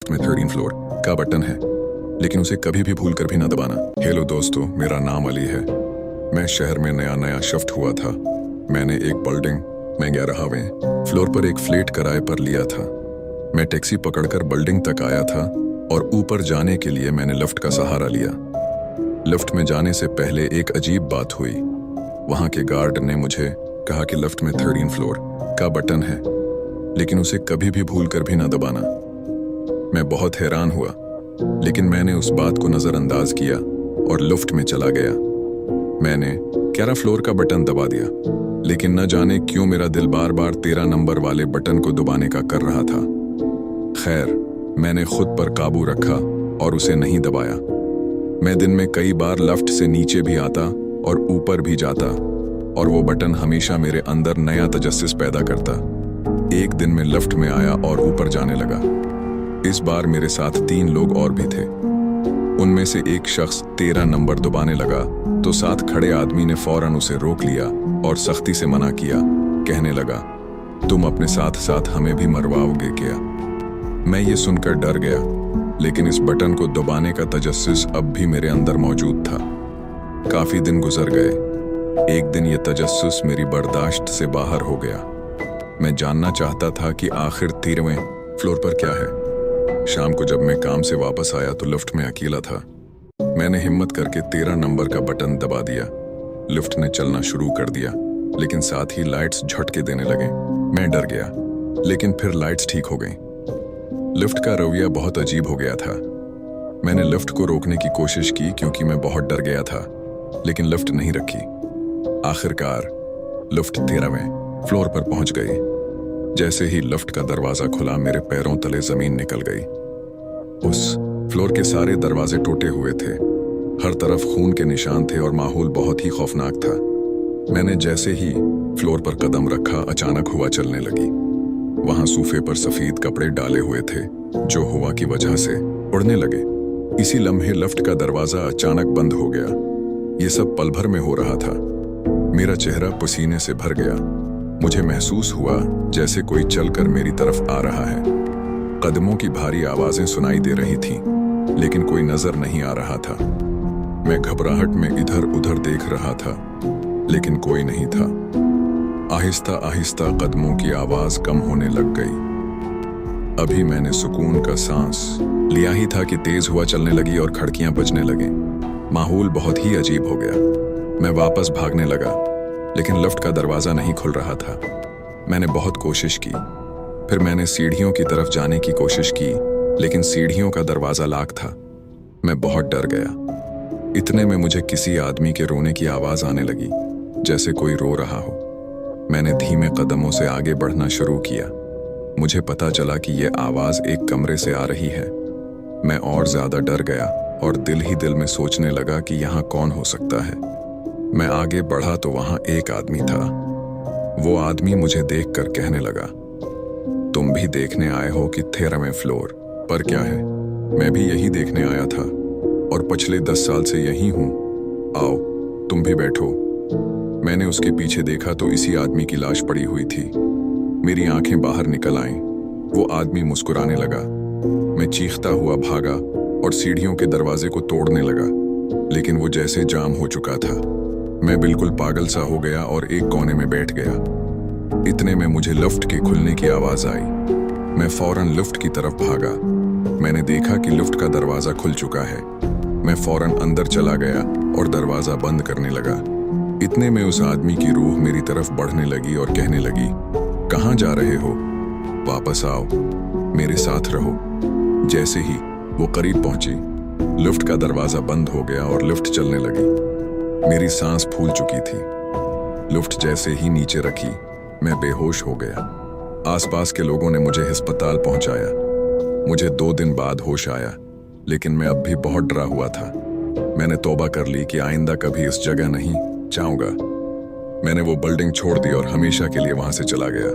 Lift में 13 floor का button है, लेकिन उसे कभी भी भूल कर भी ना दबाना। हेलो दोस्तों, मेरा नाम अली है। मैं शहर में नया शिफ्ट हुआ था। मैंने एक बिल्डिंग में 11वें फ्लोर पर एक फ्लैट किराए पर लिया था। मैं टैक्सी पकड़कर बिल्डिंग तक आया था और ऊपर जाने के लिए मैंने लिफ्ट का सहारा लिया। लिफ्ट में जाने से पहले एक अजीब बात हुई। वहां के गार्ड ने मुझे कहा कि लिफ्ट में 13 फ्लोर का बटन है, लेकिन उसे कभी भी भूल कर भी ना दबाना। मैं बहुत हैरान हुआ, लेकिन मैंने उस बात को नजरअंदाज किया और लिफ्ट में चला गया। मैंने 11 फ्लोर का बटन दबा दिया, लेकिन न जाने क्यों मेरा दिल बार बार 13 नंबर वाले बटन को दबाने का कर रहा था। खैर, मैंने खुद पर काबू रखा और उसे नहीं दबाया। मैं दिन में कई बार लिफ्ट से नीचे भी आता और ऊपर भी जाता, और वो बटन हमेशा मेरे अंदर नया तजस्सुस पैदा करता। एक दिन मैं लिफ्ट में आया और ऊपर जाने लगा। इस बार मेरे साथ 3 लोग और भी थे। उनमें से एक शख्स 13 नंबर दबाने लगा तो साथ खड़े आदमी ने फौरन उसे रोक लिया और सख्ती से मना किया। कहने लगा, तुम अपने साथ साथ हमें भी मरवाओगे क्या? मैं ये सुनकर डर गया, लेकिन इस बटन को दबाने का तजस्सुस अब भी मेरे अंदर मौजूद था। काफी दिन गुजर गए। एक दिन ये तजस्सुस मेरी बर्दाश्त से बाहर हो गया। मैं जानना चाहता था कि आखिर 13वें फ्लोर पर क्या है। शाम को जब मैं काम से वापस आया तो लिफ्ट में अकेला था। मैंने हिम्मत करके 13 नंबर का बटन दबा दिया। लिफ्ट ने चलना शुरू कर दिया, लेकिन साथ ही लाइट्स झटके देने लगे। मैं डर गया, लेकिन फिर लाइट्स ठीक हो गईं। लिफ्ट का रवैया बहुत अजीब हो गया था। मैंने लिफ्ट को रोकने की कोशिश की क्योंकि मैं बहुत डर गया था, लेकिन लिफ्ट नहीं रखी। आखिरकार लिफ्ट 13वें फ्लोर पर पहुंच गई। जैसे ही लिफ्ट का दरवाजा खुला, मेरे पैरों तले जमीन निकल गई। उस फ्लोर के सारे दरवाजे टूटे हुए थे। हर तरफ खून के निशान थे और माहौल बहुत ही खौफनाक था। मैंने जैसे ही फ्लोर पर कदम रखा, अचानक हवा चलने लगी। वहां सोफे पर सफेद कपड़े डाले हुए थे, जो हवा की वजह से उड़ने लगे। इसी लम्हे लिफ्ट का दरवाजा अचानक बंद हो गया। ये सब पल भर में हो रहा था। मेरा चेहरा पसीने से भर गया। मुझे महसूस हुआ जैसे कोई चलकर मेरी तरफ आ रहा है। कदमों की भारी आवाजें सुनाई दे रही थीं, लेकिन कोई नजर नहीं आ रहा था। मैं घबराहट में इधर उधर देख रहा था, लेकिन कोई नहीं था। आहिस्ता आहिस्ता कदमों की आवाज कम होने लग गई। अभी मैंने सुकून का सांस लिया ही था कि तेज हवा चलने लगी और खिड़कियां बजने लगी। माहौल बहुत ही अजीब हो गया। मैं वापस भागने लगा, लेकिन लिफ्ट का दरवाजा नहीं खुल रहा था। मैंने बहुत कोशिश की। फिर मैंने सीढ़ियों की तरफ जाने की कोशिश की, लेकिन सीढ़ियों का दरवाजा लॉक था। मैं बहुत डर गया। इतने में मुझे किसी आदमी के रोने की आवाज आने लगी, जैसे कोई रो रहा हो। मैंने धीमे कदमों से आगे बढ़ना शुरू किया। मुझे पता चला कि यह आवाज एक कमरे से आ रही है। मैं और ज्यादा डर गया और दिल ही दिल में सोचने लगा कि यहाँ कौन हो सकता है। मैं आगे बढ़ा तो वहां एक आदमी था। वो आदमी मुझे देखकर कहने लगा, तुम भी देखने आए हो कि 13वें फ्लोर पर क्या है? मैं भी यही देखने आया था और पिछले 10 साल से यही हूं। आओ, तुम भी बैठो। मैंने उसके पीछे देखा तो इसी आदमी की लाश पड़ी हुई थी। मेरी आंखें बाहर निकल आईं। वो आदमी मुस्कुराने लगा। मैं चीखता हुआ भागा और सीढ़ियों के दरवाजे को तोड़ने लगा, लेकिन वो जैसे जाम हो चुका था। मैं बिल्कुल पागल सा हो गया और एक कोने में बैठ गया। इतने में मुझे लिफ्ट के खुलने की आवाज आई। मैं फौरन लिफ्ट की तरफ भागा। मैंने देखा कि लिफ्ट का दरवाजा खुल चुका है। मैं फौरन अंदर चला गया और दरवाजा बंद करने लगा। इतने में उस आदमी की रूह मेरी तरफ बढ़ने लगी और कहने लगी, कहाँ जा रहे हो? वापस आओ, मेरे साथ रहो। जैसे ही वो करीब पहुंची, लिफ्ट का दरवाजा बंद हो गया और लिफ्ट चलने लगी। मेरी सांस फूल चुकी थी। लिफ्ट जैसे ही नीचे रखी, मैं बेहोश हो गया। आसपास के लोगों ने मुझे अस्पताल पहुंचाया। मुझे 2 दिन बाद होश आया, लेकिन मैं अब भी बहुत डरा हुआ था। मैंने तौबा कर ली कि आइंदा कभी इस जगह नहीं जाऊंगा। मैंने वो बिल्डिंग छोड़ दी और हमेशा के लिए वहां से चला गया।